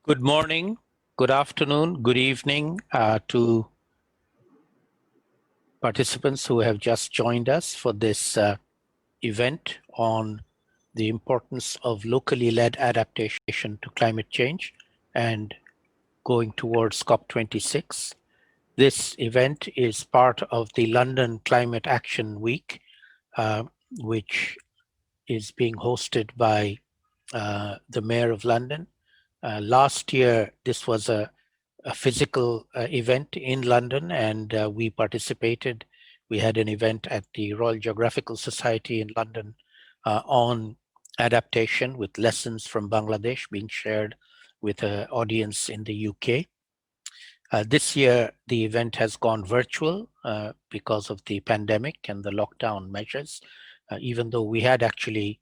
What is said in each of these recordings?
Good morning, good afternoon, good evening to participants who have just joined us for this event on the importance of locally led adaptation to climate change and going towards COP26. This event is part of the London Climate Action Week, which is being hosted by the Mayor of London. Last year, this was a physical event in London, and we participated. We had an event at the Royal Geographical Society in London on adaptation with lessons from Bangladesh being shared with an audience in the UK. This year, the event has gone virtual because of the pandemic and the lockdown measures, even though we had actually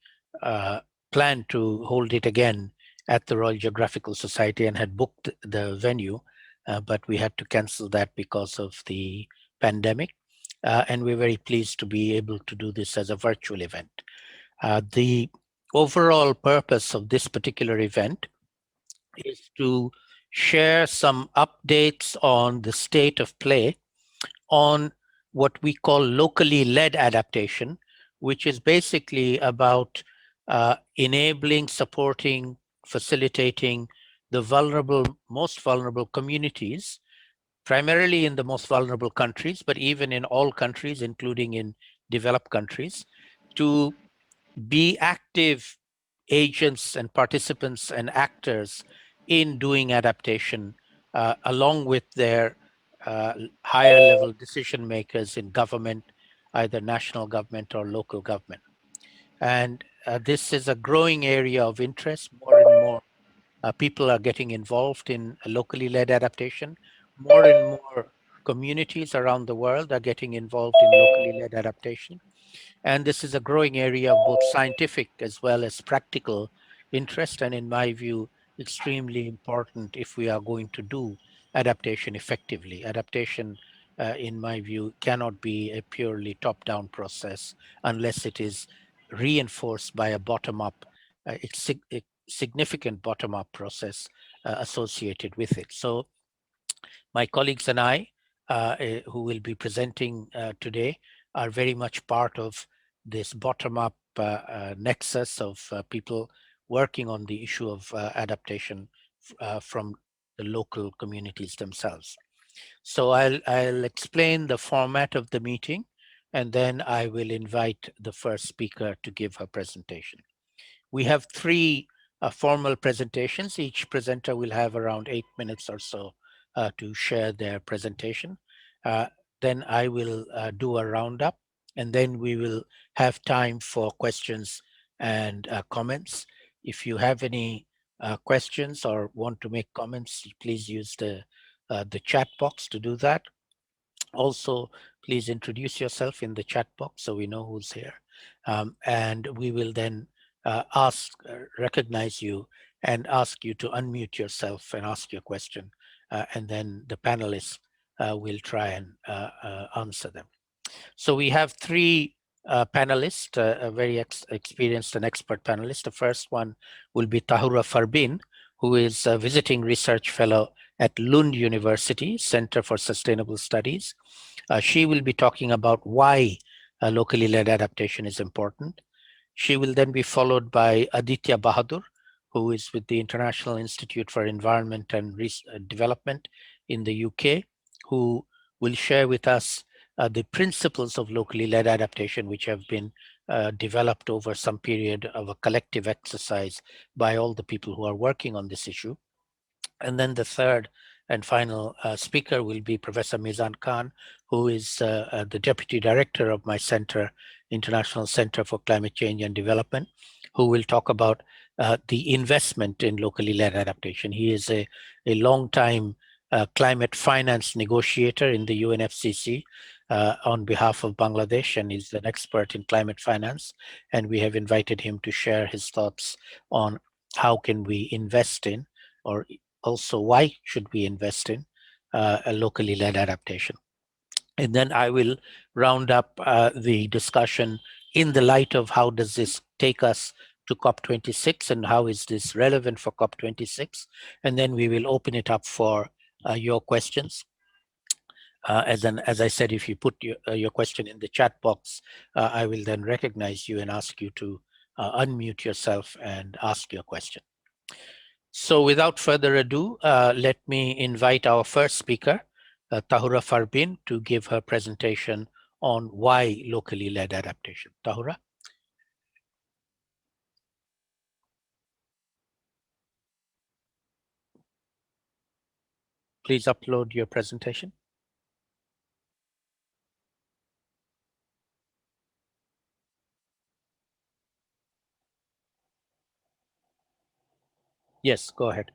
planned to hold it again at the Royal Geographical Society and had booked the venue, but we had to cancel that because of the pandemic. And we're very pleased to be able to do this as a virtual event. The overall purpose of this particular event is to share some updates on the state of play on what we call locally led adaptation, which is basically about enabling, supporting, facilitating the most vulnerable communities, primarily in the most vulnerable countries, but even in all countries, including in developed countries, to be active agents and participants and actors in doing adaptation along with their higher level decision makers in government, either national government or local government. And this is a growing area of interest. More and more people are getting involved in locally led adaptation. More and more communities around the world are getting involved in locally led adaptation. And this is a growing area of both scientific as well as practical interest, and in my view, extremely important if we are going to do adaptation effectively. Adaptation, in my view, cannot be a purely top-down process unless it is reinforced by a bottom-up, significant bottom-up process associated with it. So my colleagues and I, who will be presenting today, are very much part of this bottom-up nexus of people working on the issue of adaptation from the local communities themselves. So I'll explain the format of the meeting, and then I will invite the first speaker to give her presentation. We have three formal presentations. Each presenter will have around 8 minutes or so to share their presentation. Then I will do a roundup, and then we will have time for questions and comments. If you have any questions or want to make comments, please use the chat box to do that. Also, please introduce yourself in the chat box so we know who's here. And we will then recognize you and ask you to unmute yourself and ask your question. And then the panelists will try and answer them. So we have three panelists, a very experienced and expert panelist. The first one will be Tahura Farbin, who is a visiting research fellow at Lund University Center for Sustainable Studies. She will be talking about why locally led adaptation is important. She will then be followed by Aditya Bahadur, who is with the International Institute for Environment and Development in the UK, who will share with us the principles of locally led adaptation, which have been developed over some period of a collective exercise by all the people who are working on this issue. And then the third and final speaker will be Professor Mizan Khan, who is the Deputy Director of my center, International Center for Climate Change and Development, who will talk about the investment in locally led adaptation. He is a long-time climate finance negotiator in the UNFCCC on behalf of Bangladesh, and he's an expert in climate finance. And we have invited him to share his thoughts on how can we invest in, or also why should we invest in a locally led adaptation. And then I will round up the discussion in the light of how does this take us to COP26 and how is this relevant for COP26. And then we will open it up for your questions. As I said, if you put your question in the chat box, I will then recognize you and ask you to unmute yourself and ask your question. So without further ado, let me invite our first speaker, Tahura Farbin, to give her presentation on why locally led adaptation. Tahura. Please upload your presentation. Yes, go ahead.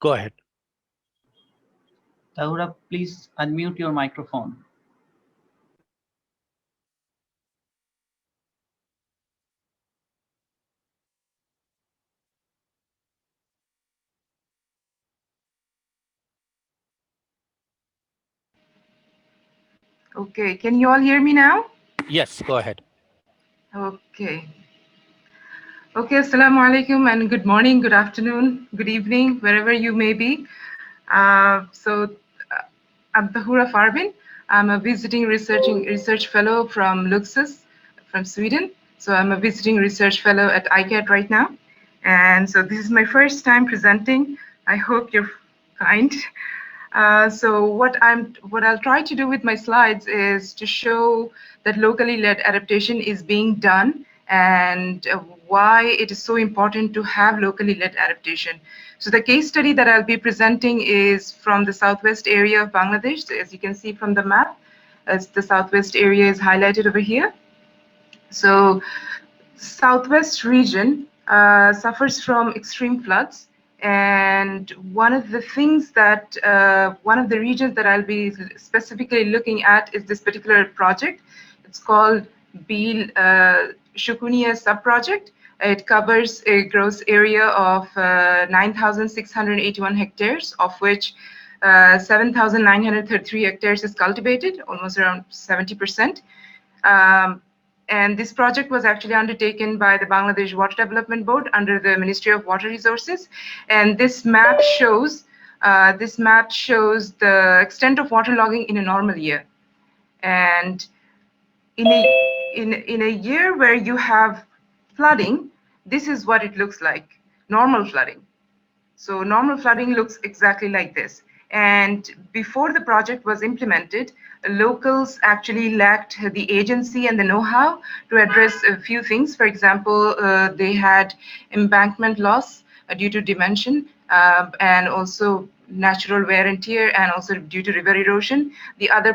Go ahead. Tahura, please unmute your microphone. Okay, can you all hear me now? Yes, go ahead. Okay. Okay, assalamu alaikum and good morning, good afternoon, good evening, wherever you may be. I'm Tahura Farbin. I'm a visiting research fellow from Luxus, from Sweden. So I'm a visiting research fellow at ICCCAD right now. And so this is my first time presenting. I hope you're kind. So what I'll try to do with my slides is to show that locally led adaptation is being done and why it is so important to have locally led adaptation. So the case study that I'll be presenting is from the southwest area of Bangladesh. So as you can see from the map, as the southwest area is highlighted over here. So southwest region suffers from extreme floods, and one of the things that one of the regions that I'll be specifically looking at is this particular project. It's called Bil Shukunia sub-project. It covers a gross area of 9,681 hectares, of which 7,933 hectares is cultivated, almost around 70%. And this project was actually undertaken by the Bangladesh Water Development Board under the Ministry of Water Resources. And this map shows the extent of waterlogging in a normal year. And in a year where you have flooding, this is what it looks like, normal flooding. So normal flooding looks exactly like this. And before the project was implemented, locals actually lacked the agency and the know-how to address a few things. For example, they had embankment loss due to dimension and also natural wear and tear, and also due to river erosion. The other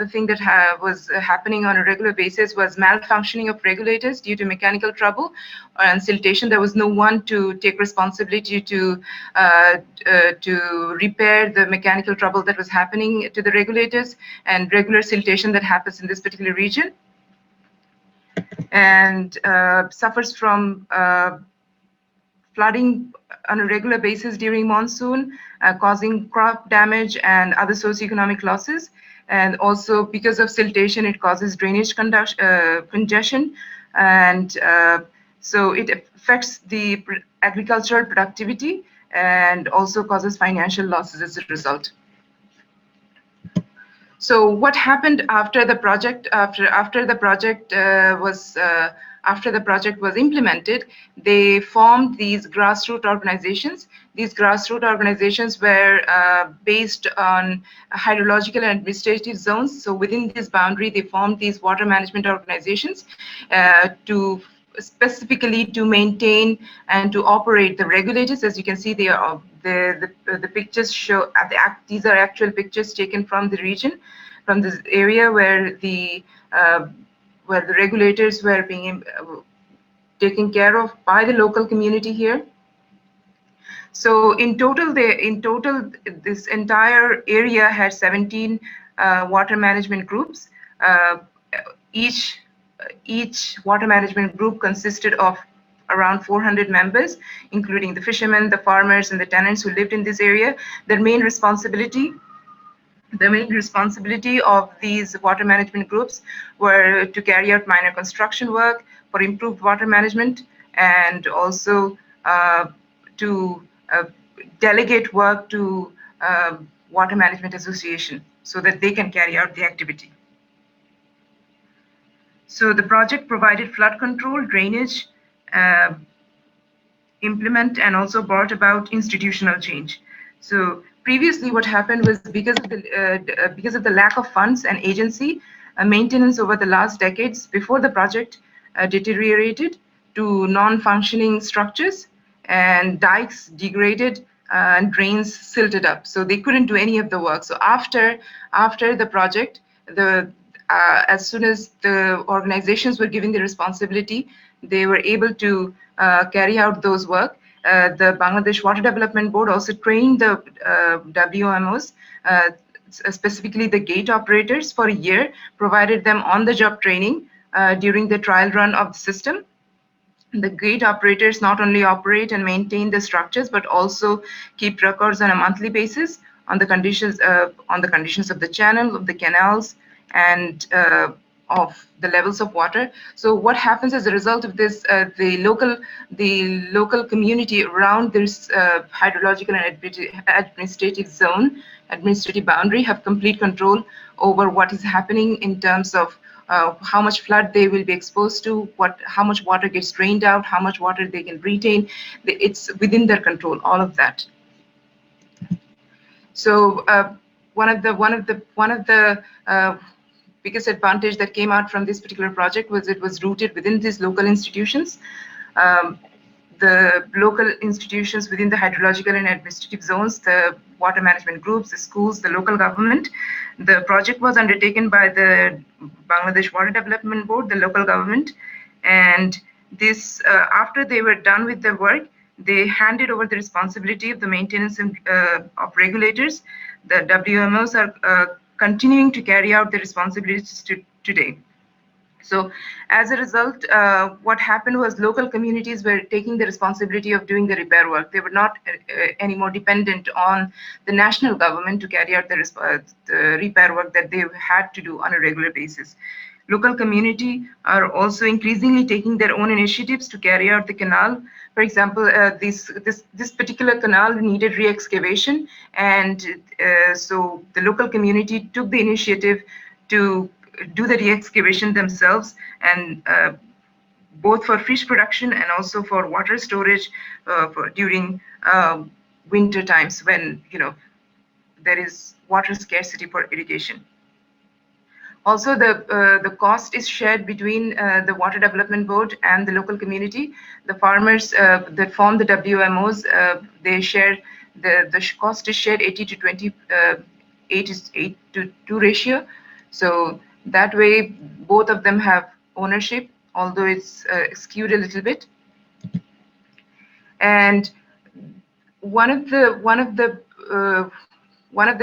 thing that was happening on a regular basis was malfunctioning of regulators due to mechanical trouble and siltation. There was no one to take responsibility to repair the mechanical trouble that was happening to the regulators, and regular siltation that happens in this particular region, and suffers from flooding on a regular basis during monsoon, causing crop damage and other socioeconomic losses. And also because of siltation, it causes drainage congestion. And so it affects the agricultural productivity and also causes financial losses as a result. So what happened after the project? After the project was implemented, they formed these grassroots organizations. These grassroots organizations were based on hydrological and administrative zones. So within this boundary, they formed these water management organizations to specifically to maintain and to operate the regulators. As you can see, they are the pictures show these are actual pictures taken from the region, from this area where the regulators were being taken care of by the local community here. So in total, this entire area had 17 water management groups. Each water management group consisted of around 400 members, including the fishermen, the farmers, and the tenants who lived in this area. Their main responsibility The main responsibility of these water management groups were to carry out minor construction work for improved water management, and also to delegate work to water management association so that they can carry out the activity. So the project provided flood control, drainage, uh, implement, and also brought about institutional change. So previously, what happened was because of the lack of funds and agency, maintenance over the last decades before the project deteriorated to non-functioning structures, and dikes degraded, and drains silted up. So they couldn't do any of the work. So after the project, as soon as the organizations were given the responsibility, they were able to carry out those work. The Bangladesh Water Development Board also trained the WMOs, specifically the gate operators, for a year, provided them on-the-job training during the trial run of the system. The gate operators not only operate and maintain the structures, but also keep records on a monthly basis on the conditions of the channel, of the canals, and of the levels of water. So what happens as a result of this? The local community around this hydrological and administrative boundary have complete control over what is happening in terms of how much flood they will be exposed to, how much water gets drained out, how much water they can retain. It's within their control, all of that. So one of the biggest advantage that came out from this particular project was it was rooted within these local institutions. The local institutions within the hydrological and administrative zones, the water management groups, the schools, the local government. The project was undertaken by the Bangladesh Water Development Board, the local government, and this after they were done with their work, they handed over the responsibility of the maintenance of regulators. The WMOs are continuing to carry out the responsibilities today. So as a result, what happened was local communities were taking the responsibility of doing the repair work. They were not anymore dependent on the national government to carry out the repair work that they had to do on a regular basis. Local community are also increasingly taking their own initiatives to carry out the canal. For example, this particular canal needed re-excavation, and so the local community took the initiative to do the re-excavation themselves, and both for fish production and also for water storage during winter times when there is water scarcity for irrigation. Also, the cost is shared between the Water Development Board and the local community. The farmers that form the WMOs, they share the cost is shared 80 to 20, 8 to 2 ratio. So that way, both of them have ownership, although it's skewed a little bit. And one of the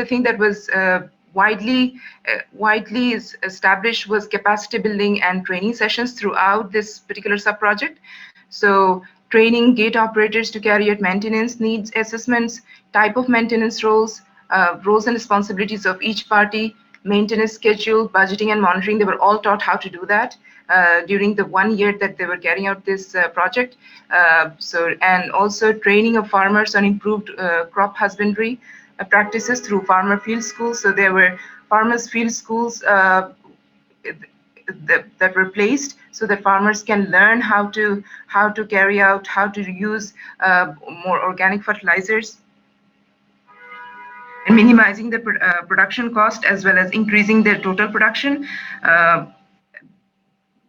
things that was widely established was capacity building and training sessions throughout this particular sub-project. So training gate operators to carry out maintenance needs assessments, type of maintenance roles, roles and responsibilities of each party, maintenance schedule, budgeting and monitoring. They were all taught how to do that during the 1 year that they were carrying out this project. And also training of farmers on improved crop husbandry practices through farmer field schools. So there were farmers field schools that were placed so that farmers can learn how to use more organic fertilizers, and minimizing the production cost as well as increasing their total production.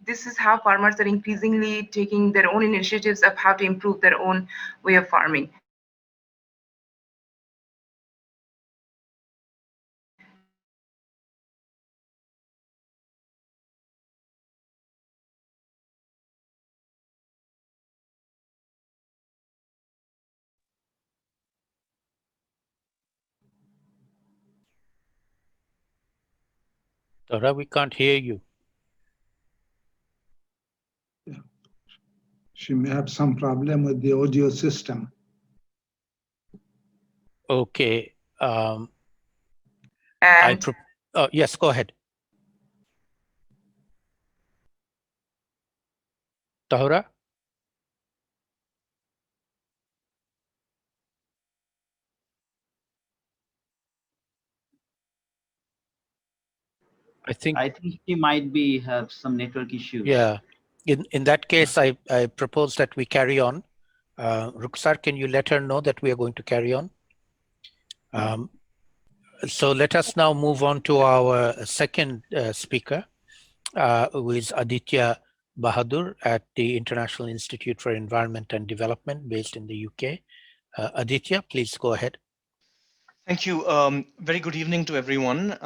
This is how farmers are increasingly taking their own initiatives of how to improve their own way of farming. Dora, we can't hear you. She may have some problem with the audio system. Okay. And Yes, go ahead. Tahura? I think she might be have some network issues. Yeah. In that case, I propose that we carry on. Ruksar, can you let her know that we are going to carry on? So let us now move on to our second speaker, who is Aditya Bahadur at the International Institute for Environment and Development based in the UK. Aditya, please go ahead. Thank you. Very good evening to everyone.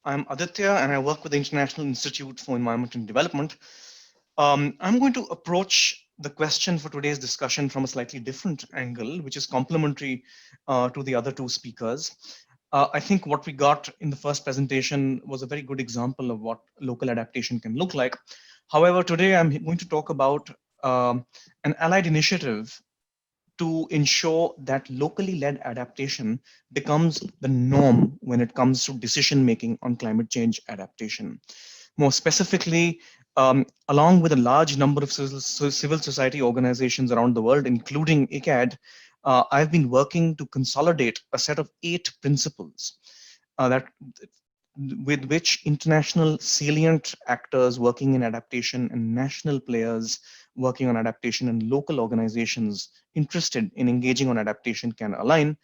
I'm Aditya and I work with the International Institute for Environment and Development. I'm going to approach the question for today's discussion from a slightly different angle, which is complementary to the other two speakers. I think what we got in the first presentation was a very good example of what local adaptation can look like. However, today I'm going to talk about an allied initiative to ensure that locally led adaptation becomes the norm when it comes to decision making on climate change adaptation. More specifically, along with a large number of civil society organizations around the world, including ICCCAD, I've been working to consolidate a set of 8 principles that with which international salient actors working in adaptation and national players working on adaptation and local organizations interested in engaging on adaptation can align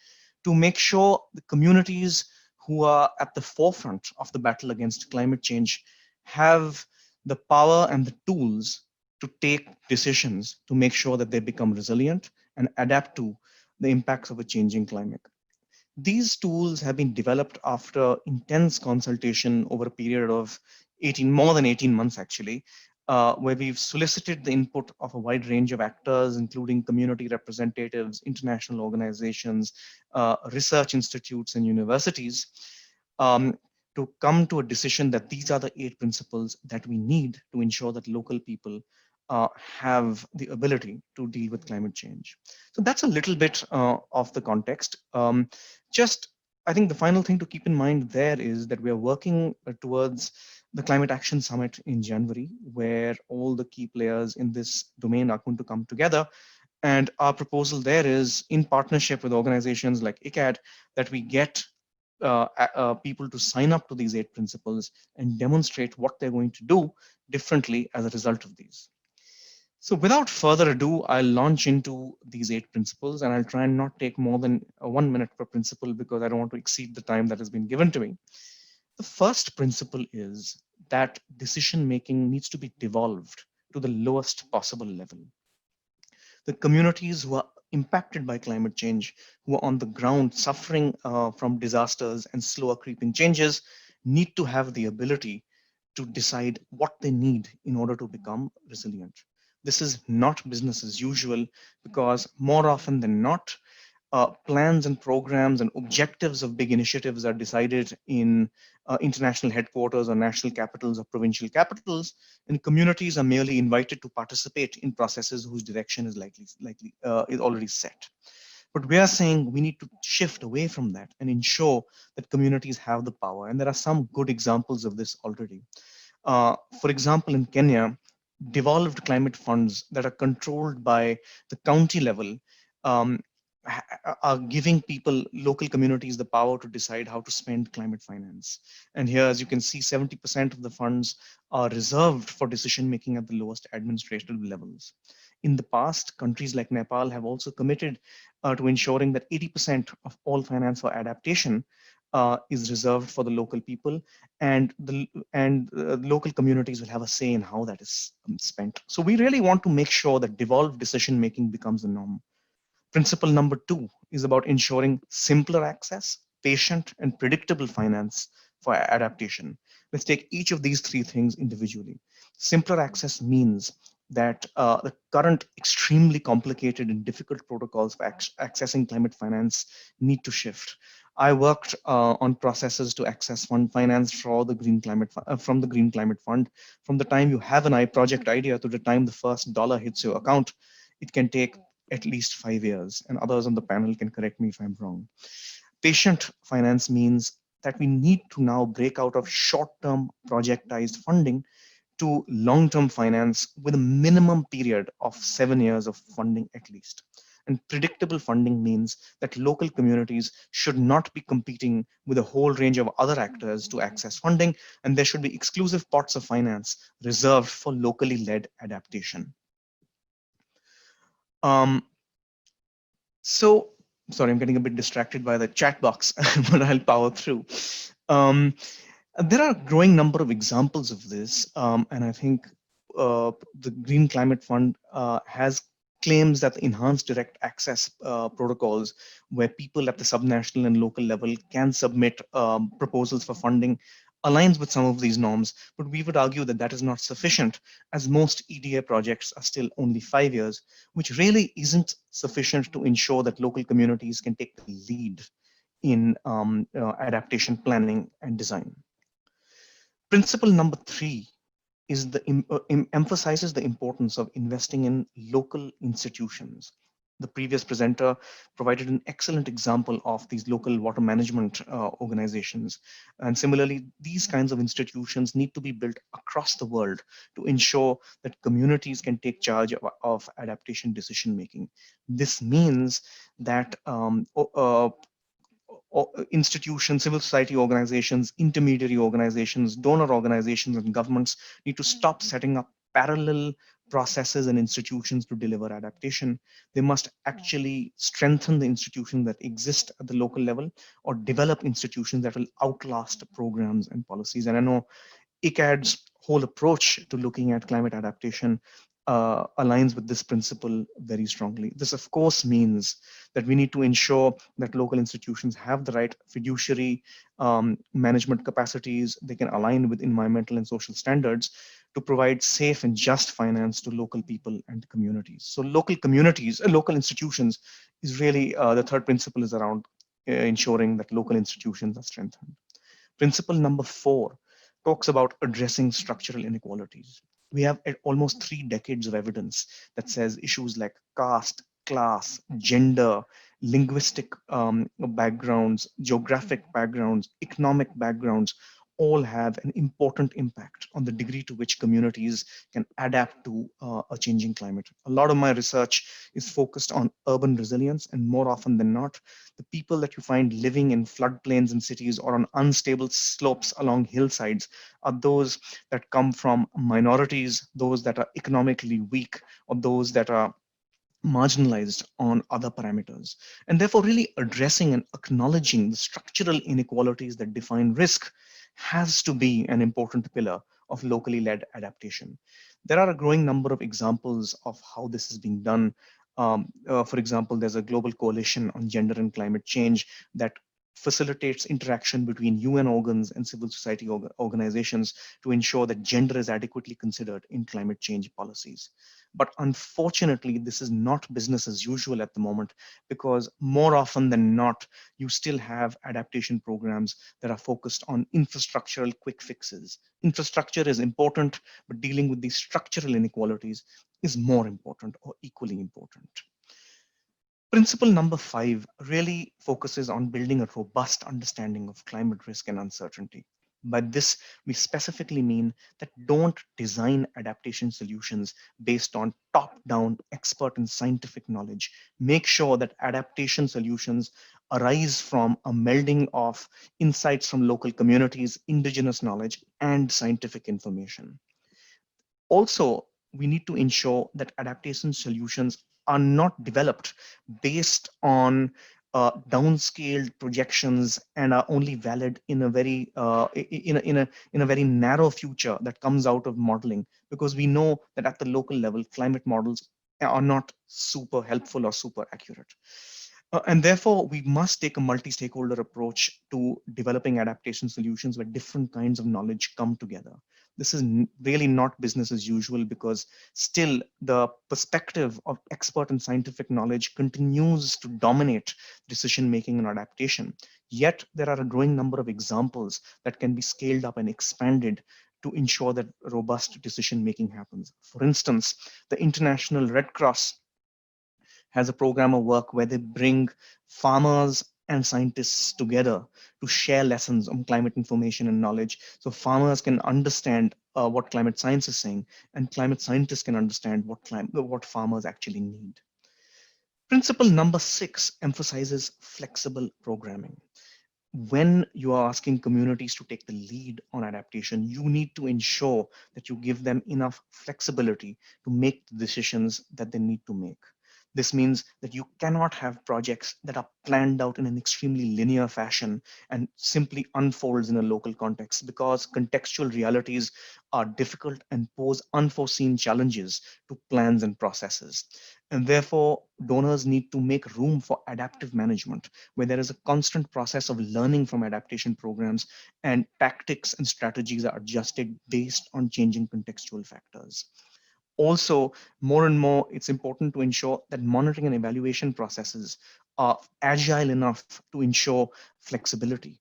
to make sure the communities who are at the forefront of the battle against climate change have the power and the tools to take decisions to make sure that they become resilient and adapt to the impacts of a changing climate. These tools have been developed after intense consultation over a period of more than 18 months actually, where we've solicited the input of a wide range of actors, including community representatives, international organizations, research institutes, and universities, um, to come to a decision that these are the 8 principles that we need to ensure that local people have the ability to deal with climate change. So that's a little bit of the context. Just, I think the final thing to keep in mind there is that we are working towards the Climate Action Summit in January, where all the key players in this domain are going to come together. And our proposal there is, in partnership with organizations like ICCCAD, that we get people to sign up to these 8 principles and demonstrate what they're going to do differently as a result of these. So without further ado, I'll launch into these 8 principles, and I'll try and not take more than 1 minute per principle because I don't want to exceed the time that has been given to me. The first principle is that decision making needs to be devolved to the lowest possible level. The communities who are impacted by climate change, who are on the ground suffering from disasters and slower creeping changes, need to have the ability to decide what they need in order to become resilient. This is not business as usual because more often than not, plans and programs and objectives of big initiatives are decided in international headquarters or national capitals or provincial capitals, and communities are merely invited to participate in processes whose direction is is already set. But we are saying we need to shift away from that and ensure that communities have the power. And there are some good examples of this already. For example, in Kenya, devolved climate funds that are controlled by the county level um, are giving people, local communities, the power to decide how to spend climate finance. And here, as you can see, 70% of the funds are reserved for decision making at the lowest administrative levels. In the past, countries like Nepal have also committed to ensuring that 80% of all finance for adaptation is reserved for the local people, and the local communities will have a say in how that is spent. So we really want to make sure that devolved decision making becomes the norm. Principle number 2 is about ensuring simpler access, patient, and predictable finance for adaptation. Let's take each of these 3 things individually. Simpler access means that the current extremely complicated and difficult protocols for accessing climate finance need to shift. I worked on processes to access fund finance for the from the Green Climate Fund. From the time you have an project idea to the time the first dollar hits your account, it can take at least 5 years, and others on the panel can correct me if I'm wrong. Patient finance means that we need to now break out of short-term projectized funding to long-term finance with a minimum period of 7 years of funding at least. And predictable funding means that local communities should not be competing with a whole range of other actors to access funding, and there should be exclusive pots of finance reserved for locally led adaptation. So, sorry, I'm getting a bit distracted by the chat box, but I'll power through. There are a growing number of examples of this, and I think the Green Climate Fund has claims that enhanced direct access protocols where people at the subnational and local level can submit proposals for funding aligns with some of these norms, but we would argue that that is not sufficient, as most EDA projects are still only 5 years, which really isn't sufficient to ensure that local communities can take the lead in adaptation planning and design. Principle number 3 is emphasizes the importance of investing in local institutions. The previous presenter provided an excellent example of these local water management organizations. And similarly, these kinds of institutions need to be built across the world to ensure that communities can take charge of adaptation decision making. This means that institutions, civil society organizations, intermediary organizations, donor organizations, and governments need to stop setting up parallel processes and institutions to deliver adaptation. They must actually strengthen the institutions that exist at the local level or develop institutions that will outlast programs and policies. And I know ICCCAD's whole approach to looking at climate adaptation aligns with this principle very strongly. This, of course, means that we need to ensure that local institutions have the right fiduciary management capacities. They can align with environmental and social standards to provide safe and just finance to local people and communities. So local communities, local institutions is really the third principle is around ensuring that local institutions are strengthened. Principle number 4 talks about addressing structural inequalities. We have almost 3 decades of evidence that says issues like caste, class, gender, linguistic backgrounds, geographic backgrounds, economic backgrounds all have an important impact on the degree to which communities can adapt to a changing climate. A lot of my research is focused on urban resilience, and more often than not, the people that you find living in floodplains in cities or on unstable slopes along hillsides are those that come from minorities, those that are economically weak, or those that are marginalized on other parameters. And therefore, really addressing and acknowledging the structural inequalities that define risk has to be an important pillar of locally led adaptation. There are a growing number of examples of how this is being done. For example, there's a global coalition on gender and climate change that facilitates interaction between UN organs and civil society organizations to ensure that gender is adequately considered in climate change policies. But unfortunately, this is not business as usual at the moment, because more often than not, you still have adaptation programs that are focused on infrastructural quick fixes. Infrastructure is important, but dealing with these structural inequalities is more important or equally important. Principle number 5 really focuses on building a robust understanding of climate risk and uncertainty. By this, we specifically mean that don't design adaptation solutions based on top-down expert and scientific knowledge. Make sure that adaptation solutions arise from a melding of insights from local communities, indigenous knowledge, and scientific information. Also, we need to ensure that adaptation solutions are not developed based on downscaled projections and are only valid in a very in a very narrow future that comes out of modeling, because we know that at the local level, climate models are not super helpful or super accurate. And therefore, we must take a multi-stakeholder approach to developing adaptation solutions where different kinds of knowledge come together. This is really not business as usual, because still the perspective of expert and scientific knowledge continues to dominate decision-making and adaptation. Yet there are a growing number of examples that can be scaled up and expanded to ensure that robust decision making happens. For instance, the International Red Cross has a program of work where they bring farmers and scientists together to share lessons on climate information and knowledge, so farmers can understand what climate science is saying, and climate scientists can understand what farmers actually need. Principle number 6 emphasizes flexible programming. When you are asking communities to take the lead on adaptation, you need to ensure that you give them enough flexibility to make the decisions that they need to make. This means that you cannot have projects that are planned out in an extremely linear fashion and simply unfolds in a local context, because contextual realities are difficult and pose unforeseen challenges to plans and processes. And therefore, donors need to make room for adaptive management, where there is a constant process of learning from adaptation programs, and tactics and strategies are adjusted based on changing contextual factors. Also, more and more, it's important to ensure that monitoring and evaluation processes are agile enough to ensure flexibility.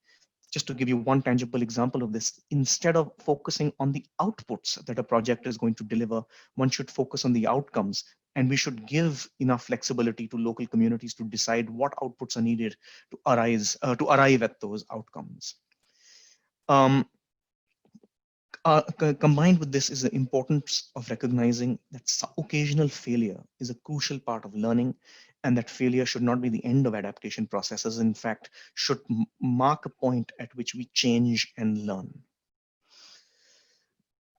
Just to give you one tangible example of this, instead of focusing on the outputs that a project is going to deliver, one should focus on the outcomes, and we should give enough flexibility to local communities to decide what outputs are needed to arrive at those outcomes. Combined with this is the importance of recognizing that occasional failure is a crucial part of learning, and that failure should not be the end of adaptation processes. In fact, should mark a point at which we change and learn.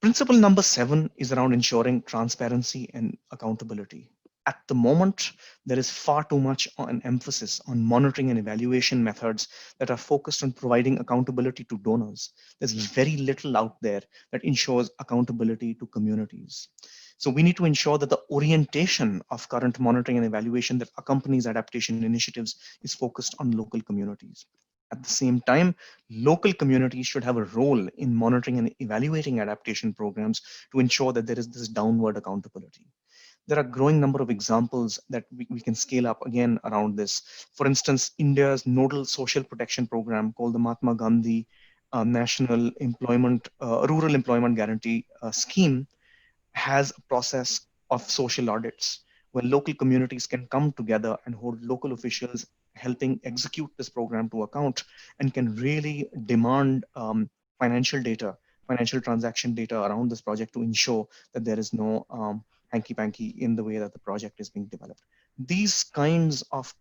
Principle number 7 is around ensuring transparency and accountability. At the moment, there is far too much an emphasis on monitoring and evaluation methods that are focused on providing accountability to donors. There's very little out there that ensures accountability to communities. So we need to ensure that the orientation of current monitoring and evaluation that accompanies adaptation initiatives is focused on local communities. At the same time, local communities should have a role in monitoring and evaluating adaptation programs to ensure that there is this downward accountability. There are a growing number of examples that we can scale up again around this. For instance, India's nodal social protection program called the Mahatma Gandhi National Rural Employment Guarantee Scheme has a process of social audits where local communities can come together and hold local officials helping execute this program to account, and can really demand financial data, financial transaction data around this project to ensure that there is no hanky-panky in the way that the project is being developed. These kinds of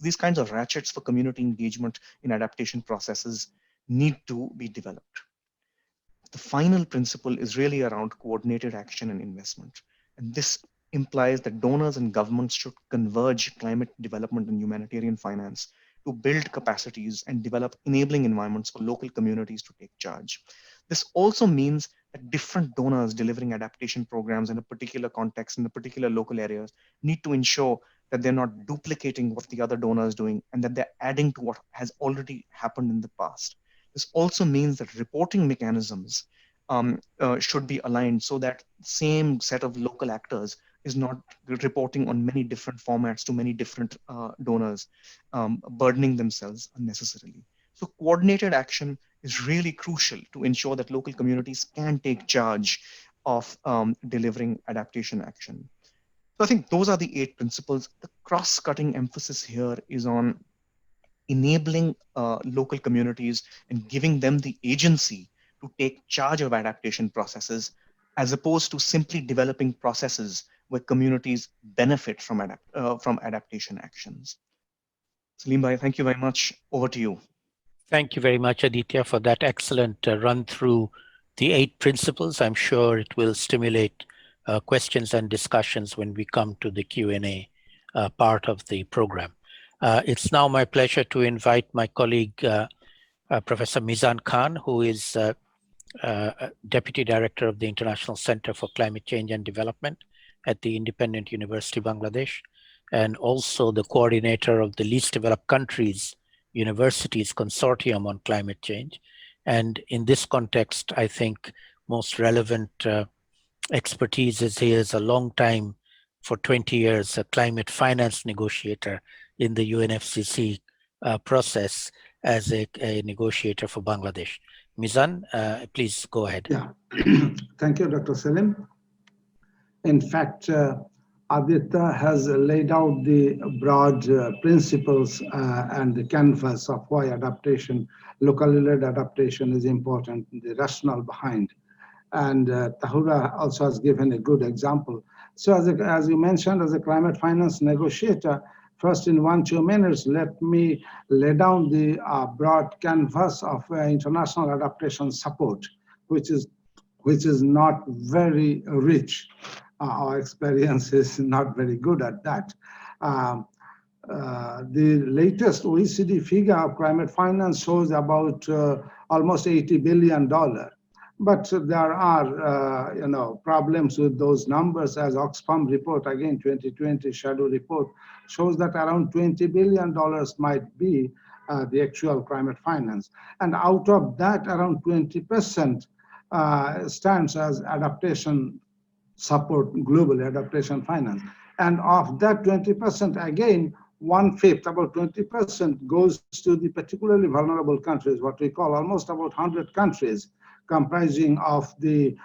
these kinds of ratchets for community engagement in adaptation processes need to be developed. The final principle is really around coordinated action and investment. And this implies that donors and governments should converge climate development and humanitarian finance to build capacities and develop enabling environments for local communities to take charge. This also means that different donors delivering adaptation programs in a particular context, in a particular local areas, need to ensure that they're not duplicating what the other donor is doing, and that they're adding to what has already happened in the past. This also means that reporting mechanisms should be aligned so that same set of local actors is not reporting on many different formats to many different donors, burdening themselves unnecessarily. So coordinated action is really crucial to ensure that local communities can take charge of delivering adaptation action. So I think those are the 8 principles. The cross-cutting emphasis here is on enabling local communities and giving them the agency to take charge of adaptation processes, as opposed to simply developing processes where communities benefit from adaptation actions. Salim Bhai, thank you very much. Over to you. Thank you very much, Aditya, for that excellent run through the 8 principles. I'm sure it will stimulate questions and discussions when we come to the Q&A part of the program. It's now my pleasure to invite my colleague, Professor Mizan Khan, who is Deputy Director of the International Center for Climate Change and Development at the Independent University Bangladesh, and also the coordinator of the Least Developed Countries Universities Consortium on Climate Change. And in this context, I think most relevant expertise is he is a long time, for 20 years, a climate finance negotiator in the UNFCCC process as a negotiator for Bangladesh. Mizan, please go ahead. Yeah, thank you, Dr. Selim. In fact, Aditya has laid out the broad principles and the canvas of why adaptation, locally led adaptation is important, the rationale behind. And Tahura also has given a good example. So as you mentioned, as a climate finance negotiator, first in 1-2 minutes, let me lay down the broad canvas of international adaptation support, which is not very rich. Our experience is not very good at that. The latest OECD figure of climate finance shows about almost $80 billion. But there are, problems with those numbers, as Oxfam report, again, 2020 shadow report, shows that around $20 billion might be the actual climate finance. And out of that, around 20% stands as adaptation support, global adaptation finance. And of that 20%, again, 1/5, about 20% goes to the particularly vulnerable countries, what we call almost about 100 countries, comprising of the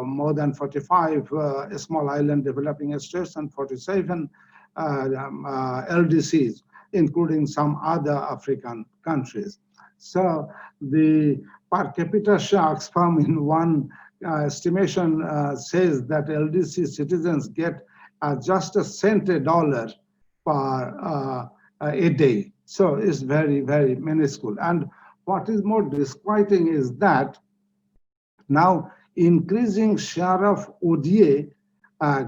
more than 45 small island developing states and 47 LDCs, including some other African countries. So the per capita shocks from in one estimation says that LDC citizens get just a cent a dollar per a day. So it's very, very minuscule. And what is more disquieting is that now increasing share of ODA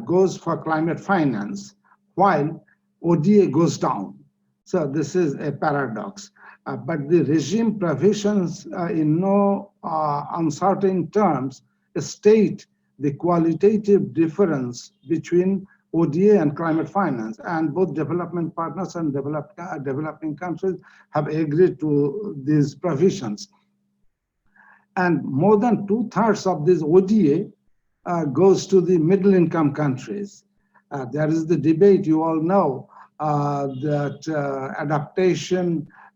goes for climate finance, while ODA goes down. So this is a paradox. But the regime provisions in no uncertain terms state the qualitative difference between ODA and climate finance, and both development partners and developing countries have agreed to these provisions. And more than 2/3 of this ODA goes to the middle income countries. There is the debate, you all know, that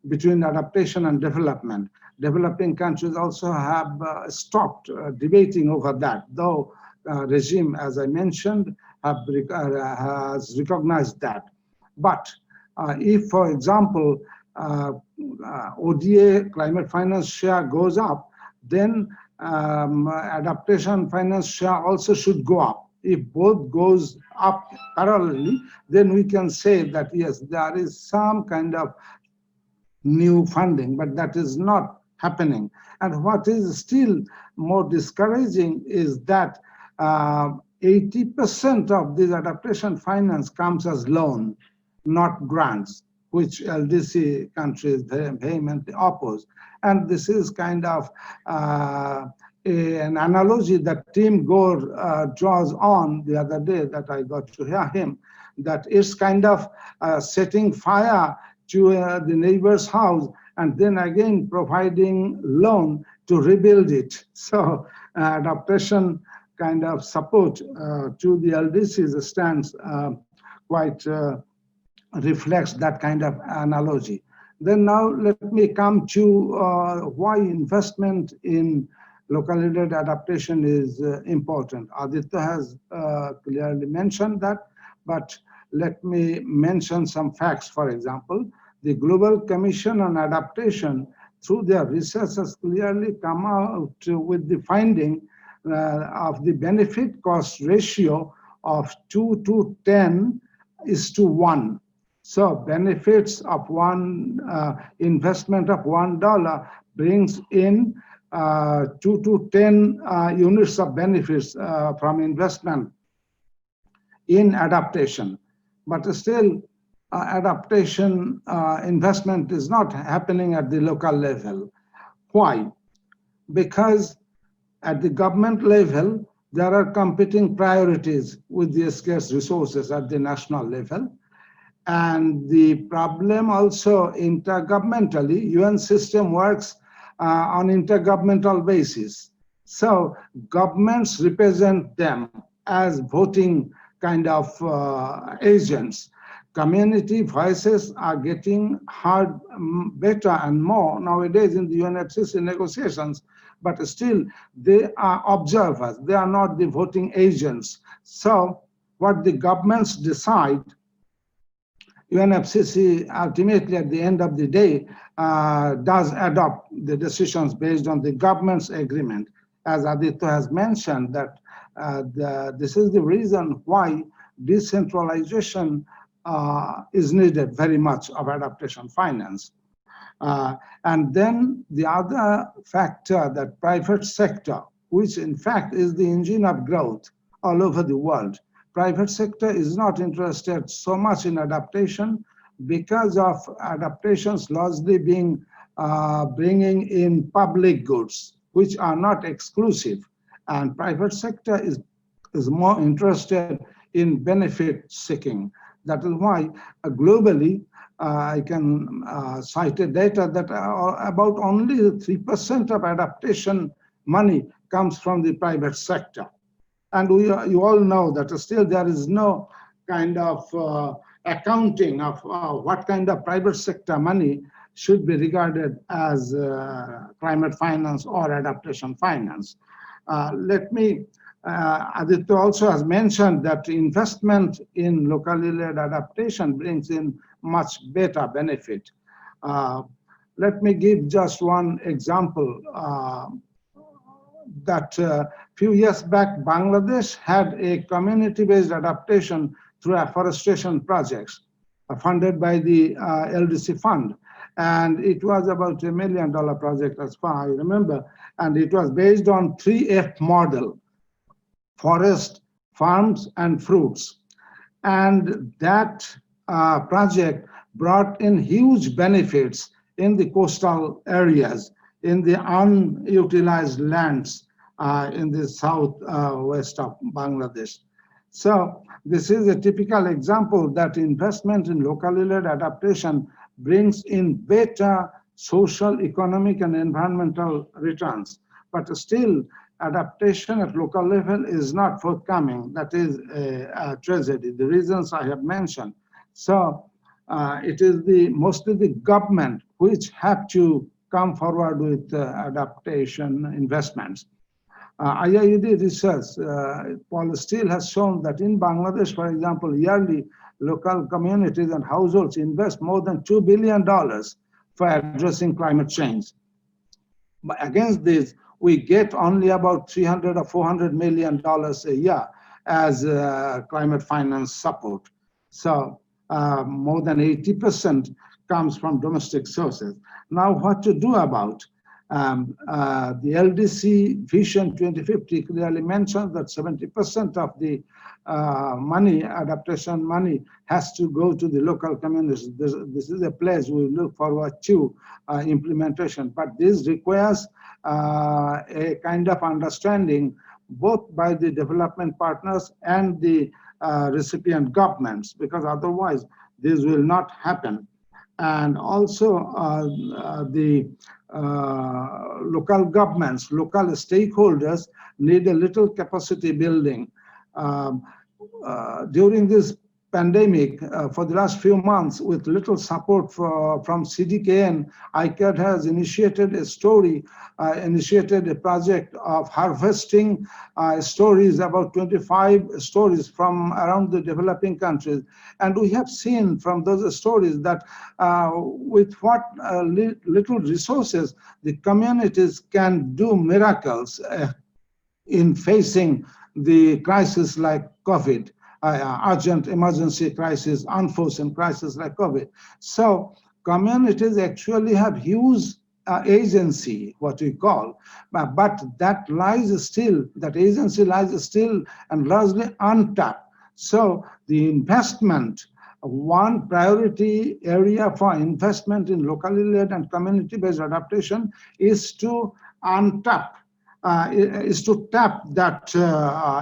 between adaptation and development. Developing countries also have stopped debating over that, though regime, as I mentioned, has recognized that. But if, for example, ODA climate finance share goes up, then adaptation finance share also should go up. If both goes up parallelly, then we can say that yes, there is some kind of new funding, but that is not happening. And what is still more discouraging is that 80% of this adaptation finance comes as loan, not grants, which LDC countries vehemently oppose. And this is kind of an analogy that Tim Gore draws on the other day that I got to hear him, that it's kind of setting fire to the neighbor's house and then again providing loan to rebuild it. So adaptation kind of support to the LDCs stands quite reflects that kind of analogy. Then now let me come to why investment in locally led adaptation is important. Aditya has clearly mentioned that, but let me mention some facts. For example, the Global Commission on Adaptation, through their research, has clearly come out with the finding of the benefit cost ratio of 2 to 10:1. So benefits of one investment of $1 brings in 2 to 10 units of benefits from investment in adaptation. But still, adaptation investment is not happening at the local level. Why? Because at the government level, there are competing priorities with the scarce resources at the national level. And the problem also intergovernmentally, UN system works on intergovernmental basis. So governments represent them as voting kind of agents. community voices are getting heard better and more nowadays in the UNFCCC negotiations, but still they are observers, they are not the voting agents. So what the governments decide, UNFCCC ultimately at the end of the day does adopt the decisions based on the government's agreement. As Aditya has mentioned, that this is the reason why decentralization is needed very much of adaptation finance. And then the other factor, that private sector, which in fact is the engine of growth all over the world. Private sector is not interested so much in adaptation because of adaptations largely being bringing in public goods, which are not exclusive. And private sector is more interested in benefit seeking. That is why globally, I can cite a data that about only 3% of adaptation money comes from the private sector. And you all know that still there is no kind of accounting of what kind of private sector money should be regarded as climate finance or adaptation finance. Aditya also has mentioned that investment in locally led adaptation brings in much better benefit. Let me give just one example. That few years back, Bangladesh had a community-based adaptation through afforestation projects funded by the LDC fund. And it was about $1 million project as far as I remember. And it was based on 3F model: forest, farms, and fruits. And that project brought in huge benefits in the coastal areas, in the unutilized lands in the southwest of Bangladesh. So this is a typical example that investment in locally led adaptation brings in better social, economic, and environmental returns. But still, adaptation at local level is not forthcoming. That is a tragedy, the reasons I have mentioned. So it is mostly the government which have to come forward with adaptation investments. IIED research, Paul Steele has shown that in Bangladesh, for example, yearly local communities and households invest more than $2 billion for addressing climate change. But against this, we get only about $300 or $400 million a year as climate finance support. So more than 80% comes from domestic sources. Now, what to do about? The LDC Vision 2050 clearly mentions that 70% of the money, adaptation money, has to go to the local communities. This is a place we look forward to implementation, but this requires a kind of understanding both by the development partners and the recipient governments, because otherwise this will not happen. And also the local governments, local stakeholders need a little capacity building. During this pandemic, for the last few months, with little support from CDKN, ICCCAD has initiated a project of harvesting stories, about 25 stories from around the developing countries. And we have seen from those stories that with what little resources, the communities can do miracles in facing the crisis like COVID. Urgent emergency crisis, unforeseen crisis like COVID. So communities actually have huge agency, what we call, but that agency lies still and largely untapped. So the investment, one priority area for investment in locally led and community-based adaptation is to tap that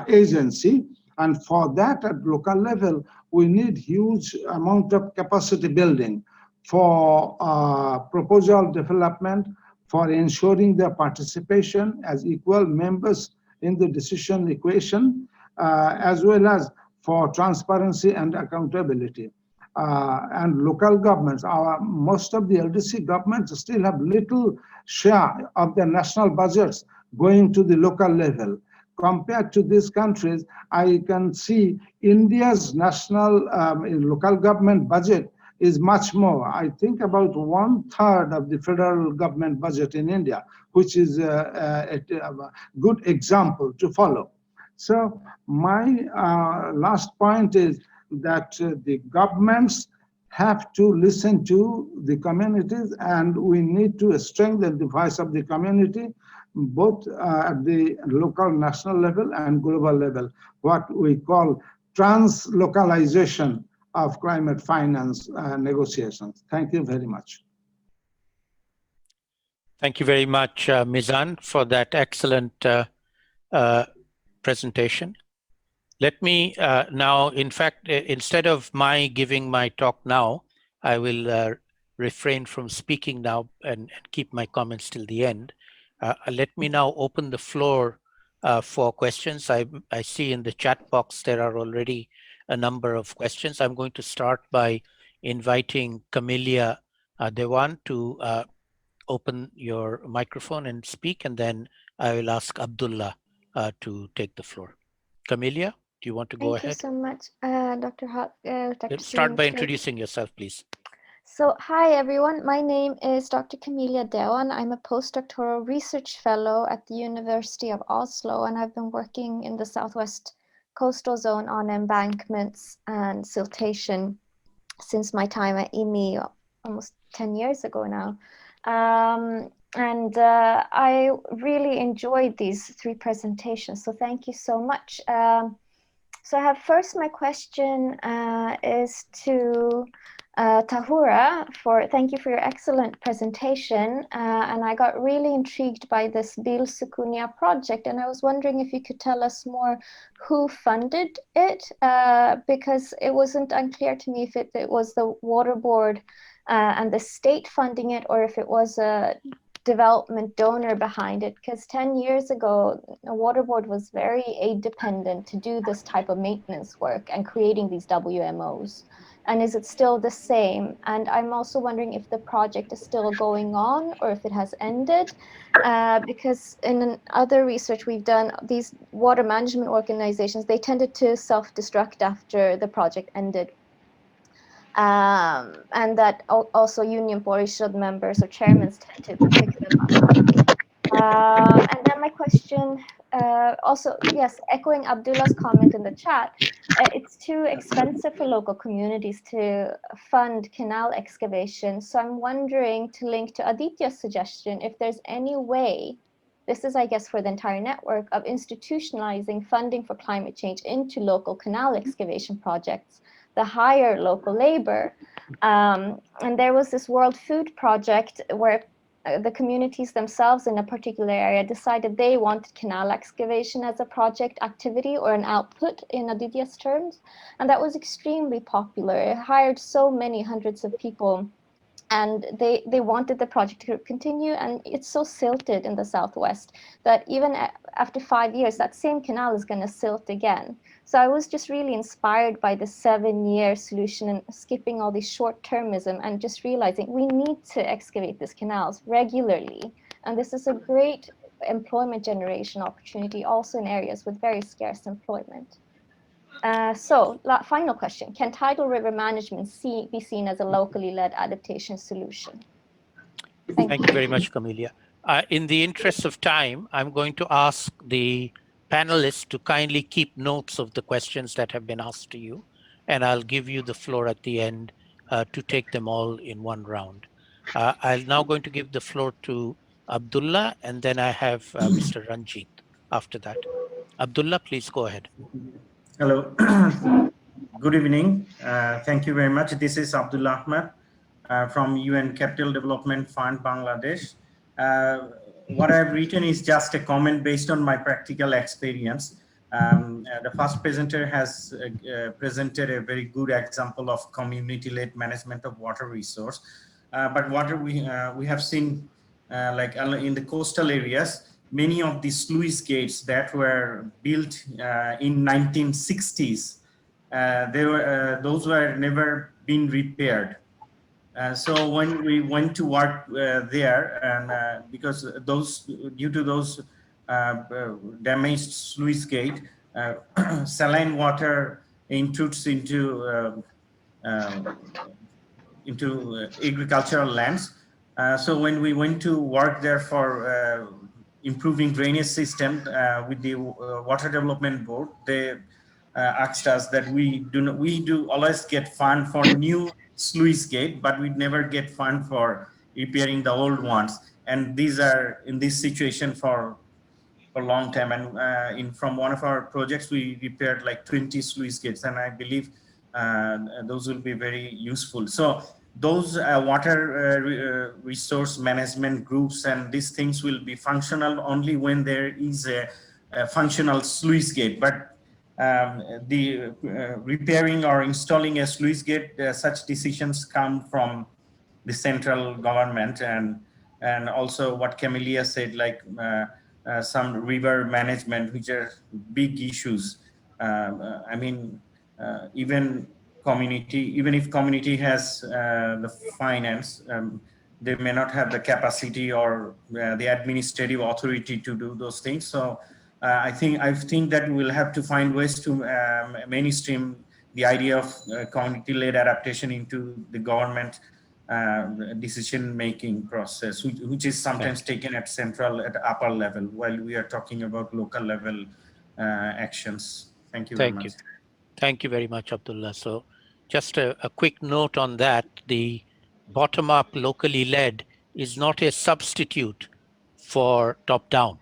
agency. And for that, at local level, we need huge amount of capacity building for proposal development, for ensuring their participation as equal members in the decision equation, as well as for transparency and accountability. and local governments. Most of the LDC governments still have little share of their national budgets going to the local level. Compared to these countries, I can see India's national local government budget is much more. I think about 1/3 of the federal government budget in India, which is a good example to follow. So my last point is that the governments have to listen to the communities, and we need to strengthen the voice of the community, both at the local, national level and global level, what we call trans-localization of climate finance negotiations. Thank you very much. Thank you very much, Mizan, for that excellent presentation. Let me now, in fact, instead of my giving my talk now, I will refrain from speaking now and keep my comments till the end. Let me now open the floor for questions. I see in the chat box there are already a number of questions. I'm going to start by inviting Camelia Dewan to open your microphone and speak, and then I will ask Abdullah to take the floor. Camelia, do you want to go ahead? Thank you so much, Dr. Start by introducing yourself, please. So, hi everyone, my name is Dr. Camelia Dewan. I'm a postdoctoral research fellow at the University of Oslo, and I've been working in the Southwest Coastal Zone on embankments and siltation since my time at IMI almost 10 years ago now. I really enjoyed these three presentations, so thank you so much. So I have first, my question is to Tahura, thank you for your excellent presentation, and I got really intrigued by this Bil Sukunia project, and I was wondering if you could tell us more who funded it, because it wasn't unclear to me if it was the water board and the state funding it, or if it was a development donor behind it, because 10 years ago, the water board was very aid dependent to do this type of maintenance work and creating these WMOs. And is it still the same? And I'm also wondering if the project is still going on or if it has ended, because in other research we've done, these water management organizations, they tended to self-destruct after the project ended. And that also union board members or chairmen tend to pick them up. And then my question, also, yes, echoing Abdullah's comment in the chat, it's too expensive for local communities to fund canal excavation. So I'm wondering, to link to Aditya's suggestion, if there's any way, this is, I guess, for the entire network, of institutionalizing funding for climate change into local canal excavation projects, the higher local labor. And there was this World Food Project where the communities themselves in a particular area decided they wanted canal excavation as a project activity or an output in Aditya's terms. And that was extremely popular. It hired so many hundreds of people, and they wanted the project to continue. And it's so silted in the Southwest that even after 5 years, that same canal is going to silt again. So I was just really inspired by the 7-year solution and skipping all these short-termism and just realizing we need to excavate these canals regularly. And this is a great employment generation opportunity also in areas with very scarce employment. So final question, can tidal river management be seen as a locally led adaptation solution? Thank you very much, Camelia. In the interest of time, I'm going to ask the panelists to kindly keep notes of the questions that have been asked to you, and I'll give you the floor at the end to take them all in one round. I'm now going to give the floor to Abdullah, and then I have Mr. Ranjit after that. Abdullah, please go ahead. Hello, good evening. Thank you very much. This is Abdullah Ahmed from UN Capital Development Fund, Bangladesh. What I've written is just a comment based on my practical experience. The first presenter has presented a very good example of community-led management of water resource. But what we have seen, like in the coastal areas, many of the sluice gates that were built in 1960s, those were never been repaired. So when we went to work there, and because due to those damaged sluice gate, saline water intrudes into agricultural lands. So when we went to work there for improving drainage system with the Water Development Board, they asked us that we do always get fund for new sluice gate, but we never get fund for repairing the old ones. And these are in this situation for a long time. And from one of our projects, we repaired like 20 sluice gates, and I believe those will be very useful. So those water resource management groups and these things will be functional only when there is a functional sluice gate. But the repairing or installing a sluice gate, such decisions come from the central government, and also what Camelia said, like some river management, which are big issues. I mean, even if community has the finance, they may not have the capacity or the administrative authority to do those things. So I think that we'll have to find ways to mainstream the idea of community-led adaptation into the government decision-making process, which is sometimes taken at upper level, while we are talking about local level actions. Thank you very much. Thank you very much, Abdullah. So just a quick note on that, the bottom-up locally led is not a substitute for top-down.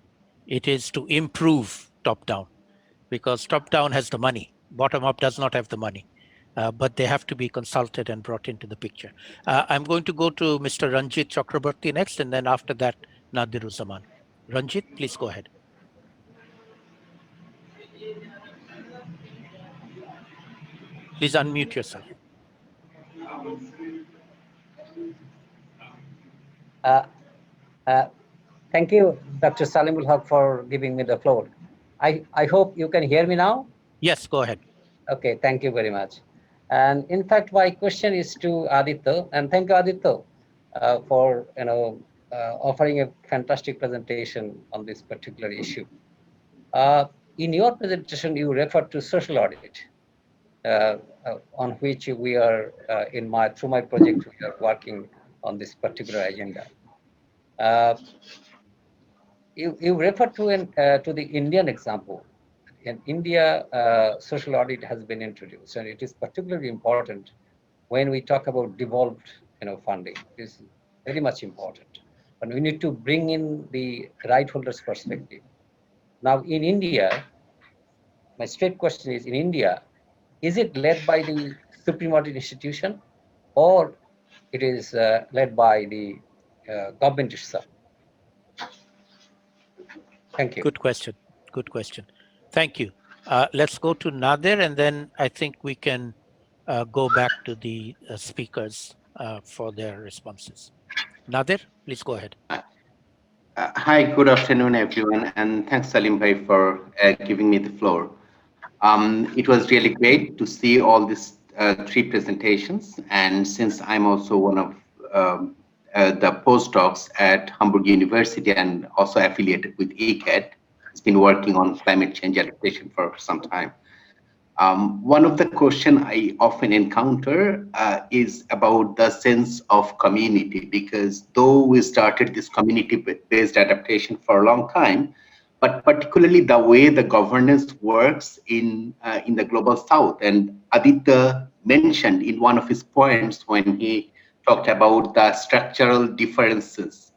It is to improve top-down, because top-down has the money. Bottom-up does not have the money, but they have to be consulted and brought into the picture. I'm going to go to Mr. Ranjit Chakrabarti next, and then after that, Nadiruzzaman. Ranjit, please go ahead. Please unmute yourself. Thank you, Dr. Salimul Haq, for giving me the floor. I hope you can hear me now. Yes, go ahead. Okay, thank you very much. And in fact, my question is to Aditya, and thank you, Aditya, for offering a fantastic presentation on this particular issue. In your presentation, you referred to social audit, on which we are through my project, we are working on this particular agenda. You referred to the Indian example. In India, social audit has been introduced, and it is particularly important when we talk about devolved funding. It is very much important, and we need to bring in the right holders' perspective. Now, in India, my straight question is: in India, is it led by the Supreme Audit Institution, or it is led by the government itself? Thank you. Good question. Good question. Thank you. Let's go to Nadir, and then I think we can go back to the speakers for their responses. Nadir, please go ahead. Hi, good afternoon, everyone, and thanks, Salim Bhai, for giving me the floor. It was really great to see all these three presentations, and since I'm also one of the postdocs at Hamburg University and also affiliated with ICCCAD, has been working on climate change adaptation for some time. One of the questions I often encounter is about the sense of community, because though we started this community-based adaptation for a long time, but particularly the way the governance works in the Global South. And Aditya mentioned in one of his points when he talked about the structural differences.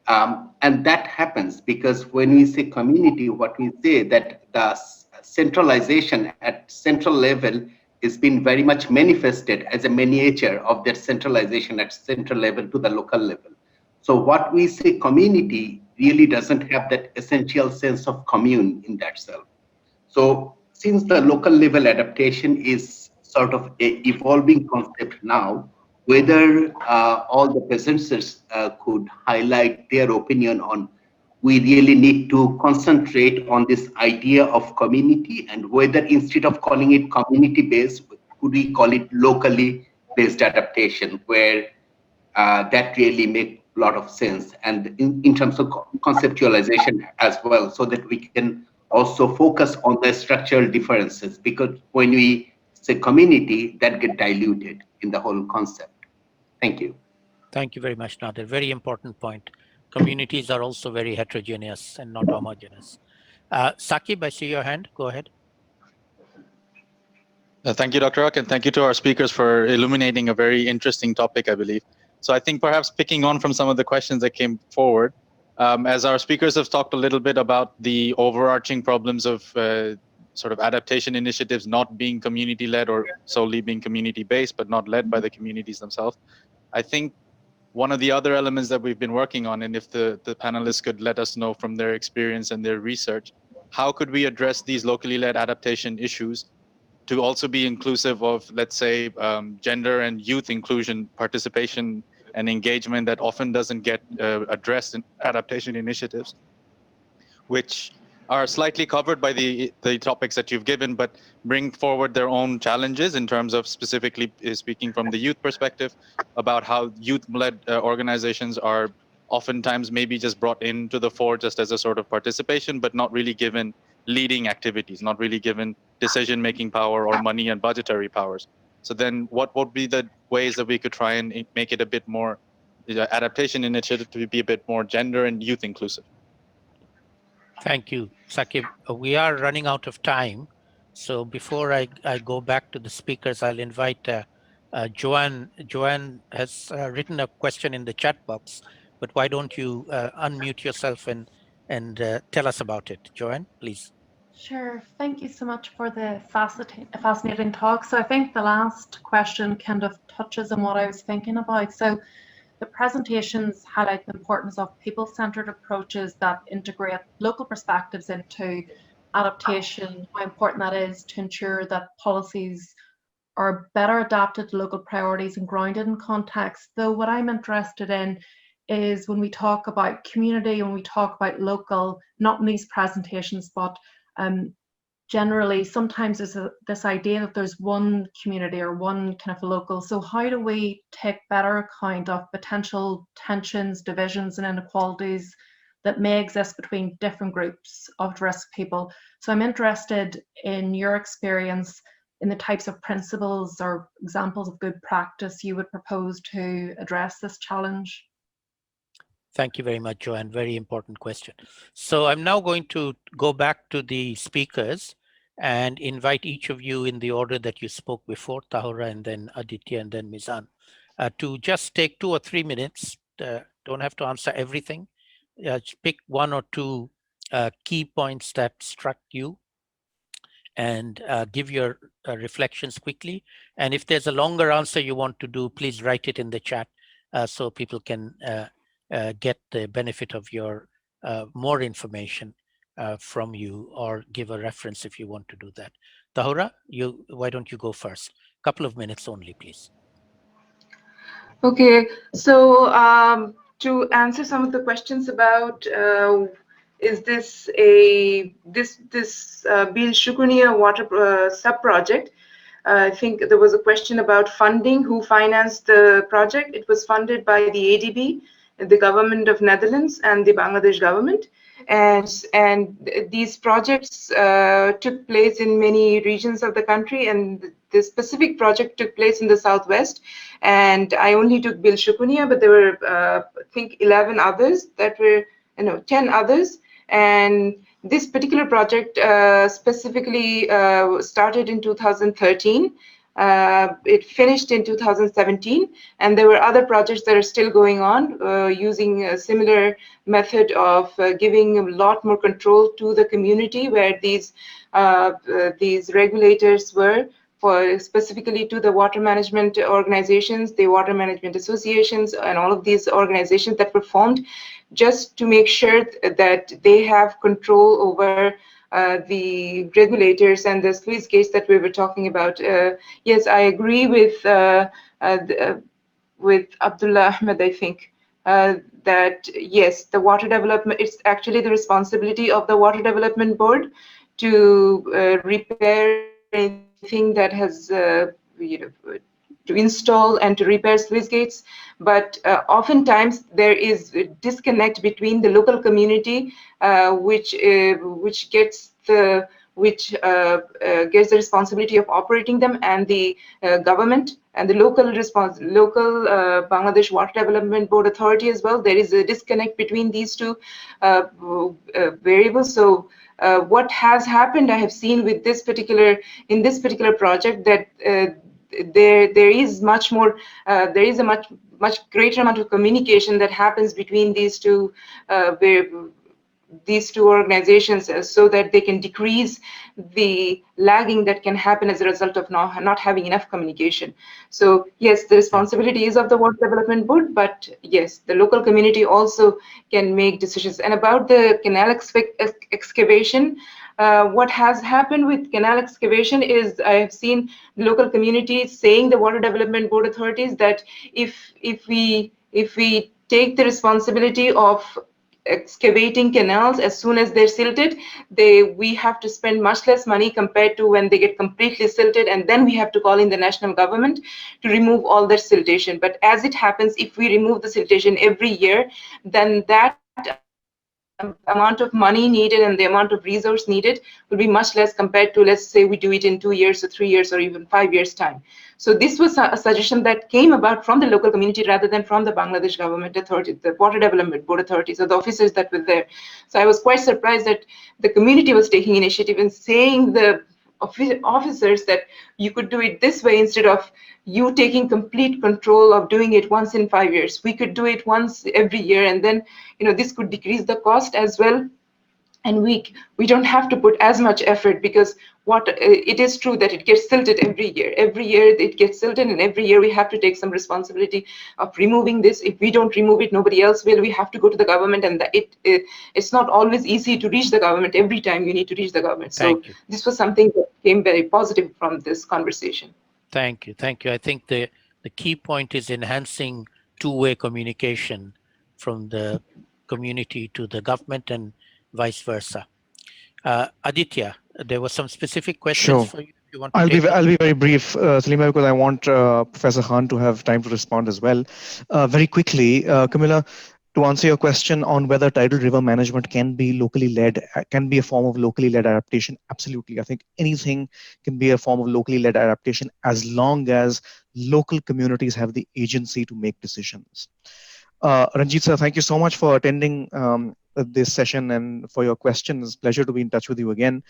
And that happens because when we say community, what we say that the centralization at central level has been very much manifested as a miniature of that centralization at central level to the local level. So what we say community really doesn't have that essential sense of commune in that self. So since the local level adaptation is sort of a evolving concept now, whether all the presenters could highlight their opinion on we really need to concentrate on this idea of community, and whether instead of calling it community-based, could we call it locally based adaptation, where that really make a lot of sense, and in terms of conceptualization as well, so that we can also focus on the structural differences, because when we say community, that get diluted in the whole concept. Thank you. Thank you very much, Nader. Very important point. Communities are also very heterogeneous and not homogeneous. Saqib, I see your hand. Go ahead. Thank you, Dr. Haq, and thank you to our speakers for illuminating a very interesting topic, I believe. So I think perhaps picking on from some of the questions that came forward, as our speakers have talked a little bit about the overarching problems of sort of adaptation initiatives not being community-led or solely being community-based, but not led by the communities themselves. I think one of the other elements that we've been working on, and if the panelists could let us know from their experience and their research, how could we address these locally led adaptation issues to also be inclusive of, let's say, gender and youth inclusion, participation and engagement that often doesn't get addressed in adaptation initiatives, which are slightly covered by the topics that you've given, but bring forward their own challenges in terms of specifically speaking from the youth perspective about how youth-led organizations are oftentimes maybe just brought into the fore just as a sort of participation, but not really given leading activities, not really given decision-making power or money and budgetary powers. So then what would be the ways that we could try and make it a bit more, adaptation initiative to be a bit more gender and youth inclusive? Thank you, Saqib. We are running out of time. So before I go back to the speakers, I'll invite Joanne. Joanne has written a question in the chat box, but why don't you unmute yourself and tell us about it? Joanne, please. Sure. Thank you so much for the fascinating talk. So I think the last question kind of touches on what I was thinking about. So the presentations highlight the importance of people-centered approaches that integrate local perspectives into adaptation, how important that is to ensure that policies are better adapted to local priorities and grounded in context. Though what I'm interested in is when we talk about community, when we talk about local, not in these presentations, but generally, sometimes there's this idea that there's one community or one kind of local. So how do we take better account of potential tensions, divisions, and inequalities that may exist between different groups of risk people? So I'm interested in your experience in the types of principles or examples of good practice you would propose to address this challenge. Thank you very much, Joanne. Very important question. So I'm now going to go back to the speakers and invite each of you in the order that you spoke before, Tahura and then Aditya and then Mizan, to just take 2 or 3 minutes. Don't have to answer everything. Pick 1 or 2 key points that struck you and give your reflections quickly. And if there's a longer answer you want to do, please write it in the chat so people can get the benefit of your more information from you, or give a reference if you want to do that. Tahura, why don't you go first? Couple of minutes only, please. Okay, so to answer some of the questions about is this Bil Shukunia water sub-project, I think there was a question about funding, who financed the project. It was funded by the ADB, the government of Netherlands, and the Bangladesh government. And these projects took place in many regions of the country, and this specific project took place in the southwest. And I only took Bil Shukunia, but there were I think 11 others that were, 10 others. And this particular project specifically started in 2013. It finished in 2017, and there were other projects that are still going on using a similar method of giving a lot more control to the community, where these regulators were, for specifically to the water management organizations, the water management associations, and all of these organizations that were formed just to make sure that they have control over the regulators and the sluice gates that we were talking about. Yes, I agree with Abdullah Ahmed, I think, that yes, the water development, it's actually the responsibility of the Water Development Board to repair anything that has to install and to repair sluice gates, but oftentimes there is a disconnect between the local community, which gets the responsibility of operating them, and the government and the local Bangladesh Water Development Board Authority as well. There is a disconnect between these two variables. So what has happened, I have seen with this particular project, that there is much more, there is a much greater amount of communication that happens between these two organizations, so that they can decrease the lagging that can happen as a result of not having enough communication. So yes, the responsibility is of the Water Development Board, but yes, the local community also can make decisions. And about the canal excavation, what has happened with canal excavation is I have seen local communities saying, the Water Development Board authorities, that if we take the responsibility of excavating canals as soon as they're silted, we have to spend much less money compared to when they get completely silted, and then we have to call in the national government to remove all their siltation. But as it happens, if we remove the siltation every year, then that amount of money needed and the amount of resource needed will be much less compared to, let's say, we do it in 2 years or 3 years or even 5 years time. So this was a suggestion that came about from the local community rather than from the Bangladesh government authority, the Water Development Board authorities, or the officers that were there. So I was quite surprised that the community was taking initiative and saying the officers that you could do it this way instead of you taking complete control of doing it once in 5 years. We could do it once every year, and then this could decrease the cost as well, and we don't have to put as much effort, because it is true that it gets silted every year. Every year it gets silted, and every year we have to take some responsibility of removing this. If we don't remove it, nobody else will. We have to go to the government, and it's not always easy to reach the government every time you need to reach the government. So this was something that came very positive from this conversation. Thank you. I think the key point is enhancing two-way communication from the community to the government and vice versa. Aditya, there were some specific questions for you. If you want to I'll be very brief, Salima, because I want Professor Khan to have time to respond as well. Very quickly, Camilla, to answer your question on whether tidal river management can be locally led, can be a form of locally led adaptation, absolutely. I think anything can be a form of locally led adaptation as long as local communities have the agency to make decisions. Ranjit sir, thank you so much for attending this session and for your questions. Pleasure to be in touch with you again.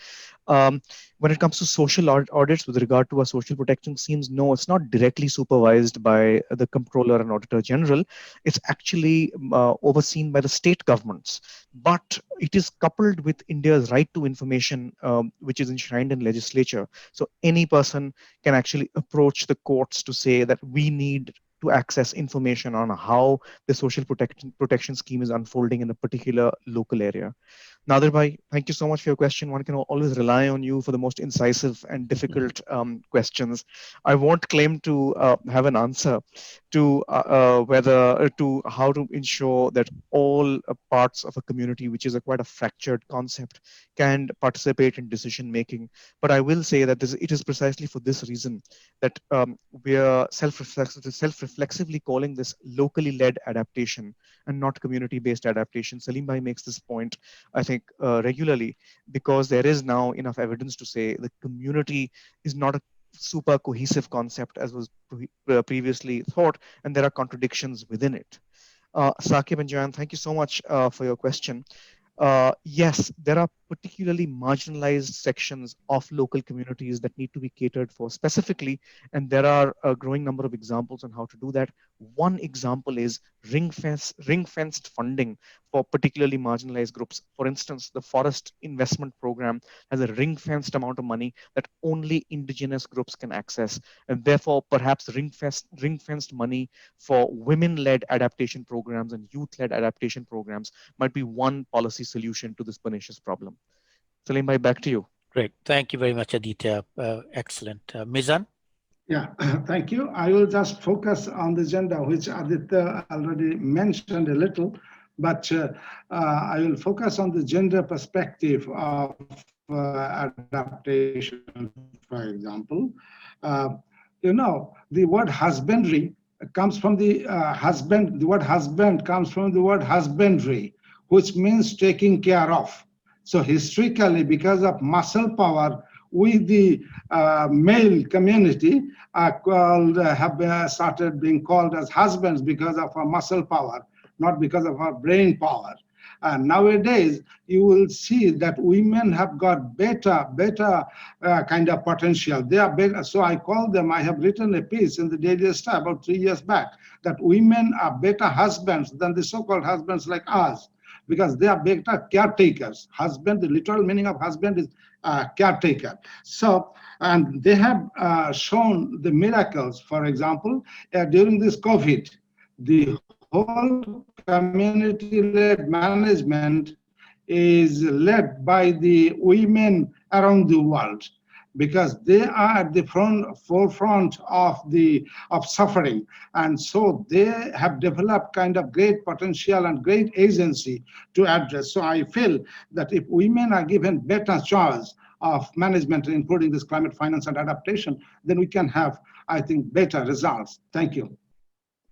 When it comes to social audits with regard to our social protection schemes, no, it's not directly supervised by the Comptroller and Auditor General. It's actually overseen by the state governments. But it is coupled with India's right to information, which is enshrined in legislature. So any person can actually approach the courts to say that we need to access information on how the social protection scheme is unfolding in a particular local area. Nadir Bhai, thank you so much for your question. One can always rely on you for the most incisive and difficult questions. I won't claim to have an answer to how to ensure that all parts of a community, which is quite a fractured concept, can participate in decision making. But I will say that it is precisely for this reason that we are self-reflexively calling this locally led adaptation and not community-based adaptation. Salim Bhai makes this point, I think, regularly, because there is now enough evidence to say the community is not a super cohesive concept as was previously thought, and there are contradictions within it. Saqib and Joanne, thank you so much for your question. Yes, there are particularly marginalized sections of local communities that need to be catered for specifically, and there are a growing number of examples on how to do that. One example is ring-fenced funding for particularly marginalized groups. For instance, the Forest Investment Program has a ring-fenced amount of money that only indigenous groups can access, and therefore perhaps ring-fenced money for women-led adaptation programs and youth-led adaptation programs might be one policy solution to this pernicious problem. Salim Bhai, back to you. Great. Thank you very much, Aditya. Excellent. Mizan? Yeah, thank you. I will just focus on the gender, which Aditya already mentioned a little, but I will focus on the gender perspective of adaptation, for example. You know, the word husbandry comes from the husband. The word husband comes from the word husbandry, which means taking care of. So historically, because of muscle power, we, the male community, are called, have started being called as husbands because of our muscle power, not because of our brain power. And nowadays, you will see that women have got better kind of potential. They are better. So I call them, I have written a piece in the Daily Star about 3 years back, that women are better husbands than the so-called husbands like us, because they are better caretakers. Husband, the literal meaning of husband is caretaker. So, and they have shown the miracles. For example, during this COVID, the whole community-led management is led by the women around the world, because they are at the forefront of suffering, and so they have developed kind of great potential and great agency to address. So I feel that if women are given better choice of management, including this climate finance and adaptation, then we can have, I think, better results. Thank you.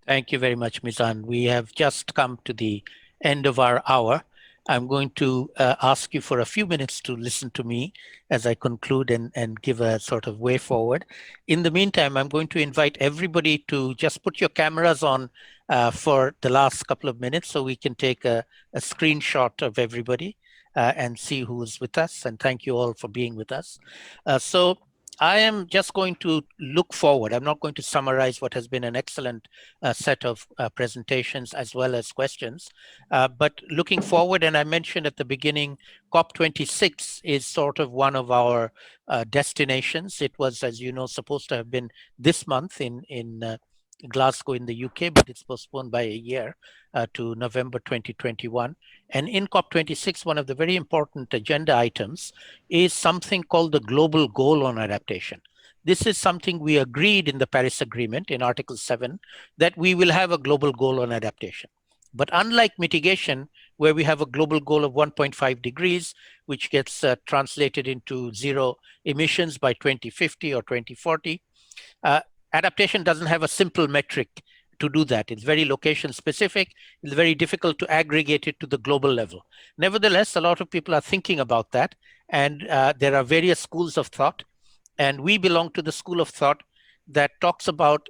Thank you very much, Mizan. We have just come to the end of our hour. I'm going to ask you for a few minutes to listen to me as I conclude and give a sort of way forward. In the meantime, I'm going to invite everybody to just put your cameras on for the last couple of minutes so we can take a screenshot of everybody and see who's with us. And thank you all for being with us. So I am just going to look forward. I'm not going to summarize what has been an excellent set of presentations as well as questions, but looking forward, and I mentioned at the beginning, COP26 is sort of one of our destinations. It was, as you know, supposed to have been this month in Glasgow in the UK, but it's postponed by a year to November 2021. And in COP26, one of the very important agenda items is something called the Global Goal on Adaptation. This is something we agreed in the Paris Agreement in Article 7, that we will have a global goal on adaptation. But unlike mitigation, where we have a global goal of 1.5 degrees, which gets translated into zero emissions by 2050 or 2040, adaptation doesn't have a simple metric to do that. It's very location specific. It's very difficult to aggregate it to the global level. Nevertheless, a lot of people are thinking about that, and there are various schools of thought, and we belong to the school of thought that talks about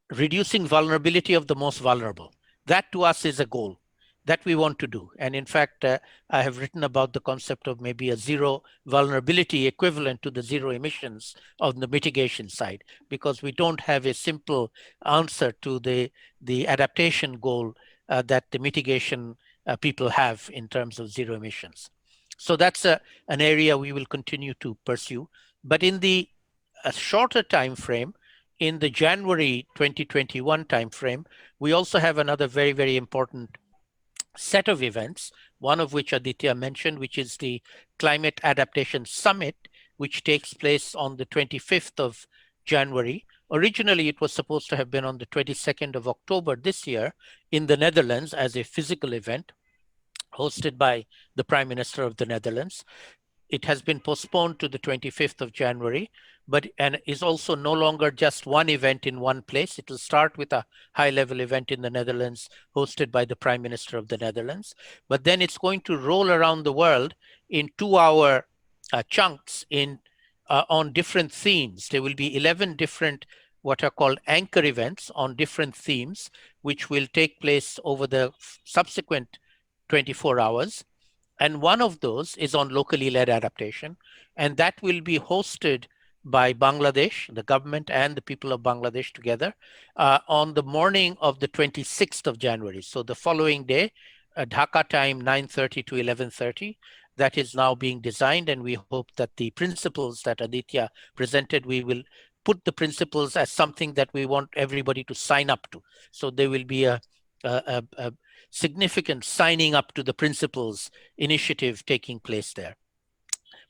reducing vulnerability of the most vulnerable. That to us is a goal that we want to do. And in fact, I have written about the concept of maybe a zero vulnerability equivalent to the zero emissions on the mitigation side, because we don't have a simple answer to the adaptation goal that the mitigation people have in terms of zero emissions. So that's an area we will continue to pursue. But in the shorter time frame, in the January 2021 timeframe, we also have another very, very important set of events, one of which Aditya mentioned, which is the Climate Adaptation Summit, which takes place on the 25th of January. Originally, it was supposed to have been on the 22nd of October this year in the Netherlands as a physical event hosted by the Prime Minister of the Netherlands. It has been postponed to the 25th of January, and is also no longer just one event in one place. It will start with a high-level event in the Netherlands hosted by the Prime Minister of the Netherlands. But then it's going to roll around the world in 2-hour chunks on different themes. There will be 11 different what are called anchor events on different themes, which will take place over the subsequent 24 hours. And one of those is on locally led adaptation. And that will be hosted by Bangladesh, the government and the people of Bangladesh together on the morning of the 26th of January. So the following day, Dhaka time 9:30 to 11:30. That is now being designed, and we hope that the principles that Aditya presented, we will put the principles as something that we want everybody to sign up to. So there will be a significant signing up to the principles initiative taking place there.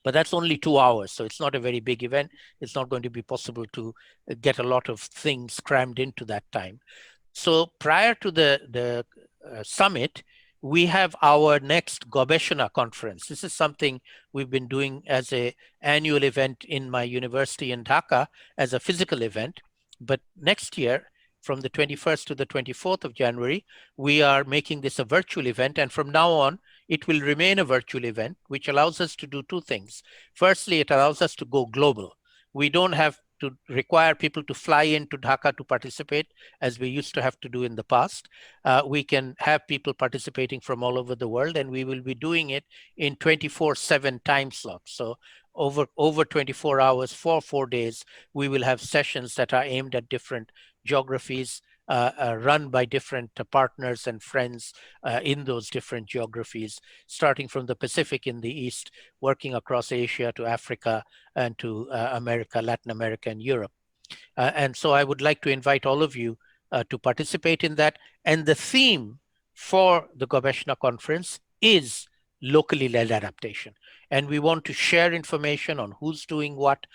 But that's only 2 hours, so it's not a very big event. It's not going to be possible to get a lot of things crammed into that time. So prior to the summit, we have our next Gobeshona conference. This is something we've been doing as an annual event in my university in Dhaka as a physical event. But next year, from the 21st to the 24th of January, we are making this a virtual event. And from now on, it will remain a virtual event, which allows us to do two things. Firstly, it allows us to go global. We don't have to require people to fly into Dhaka to participate, as we used to have to do in the past. We can have people participating from all over the world, and we will be doing it in 24/7 time slots. So over 24 hours for 4 days, we will have sessions that are aimed at different geographies, run by different partners and friends in those different geographies, starting from the Pacific in the east, working across Asia to Africa and to America, Latin America, and Europe. And so I would like to invite all of you to participate in that. And the theme for the Gobeshona conference is locally led adaptation. And we want to share information on who's doing what,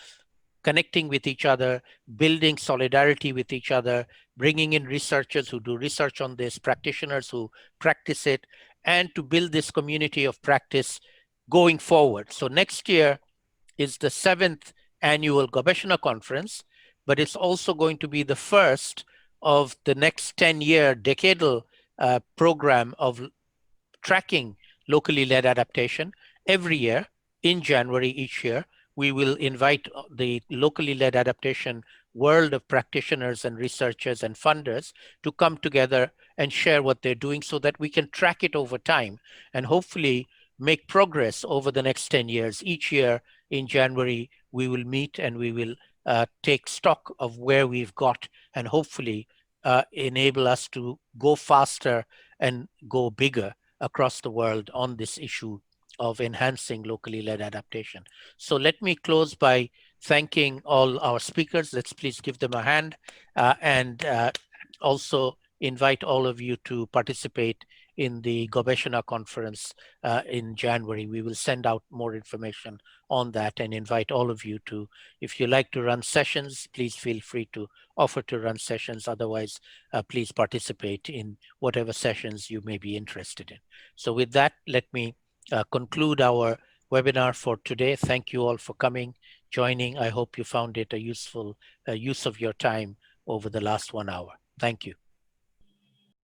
connecting with each other, building solidarity with each other, bringing in researchers who do research on this, practitioners who practice it, and to build this community of practice going forward. So next year is the 7th annual Gobeshona conference, but it's also going to be the first of the next 10-year decadal program of tracking locally led adaptation. Every year in January each year, we will invite the locally led adaptation world of practitioners and researchers and funders to come together and share what they're doing so that we can track it over time and hopefully make progress over the next 10 years. Each year in January, we will meet and we will take stock of where we've got and hopefully enable us to go faster and go bigger across the world on this issue of enhancing locally led adaptation. So let me close by thanking all our speakers. Let's please give them a hand and also invite all of you to participate in the Gobeshona conference in January. We will send out more information on that and invite all of you to, if you like to run sessions, please feel free to offer to run sessions. Otherwise, please participate in whatever sessions you may be interested in. So with that, let me conclude our webinar for today. Thank you all for coming, joining. I hope you found it a useful use of your time over the last 1 hour. Thank you.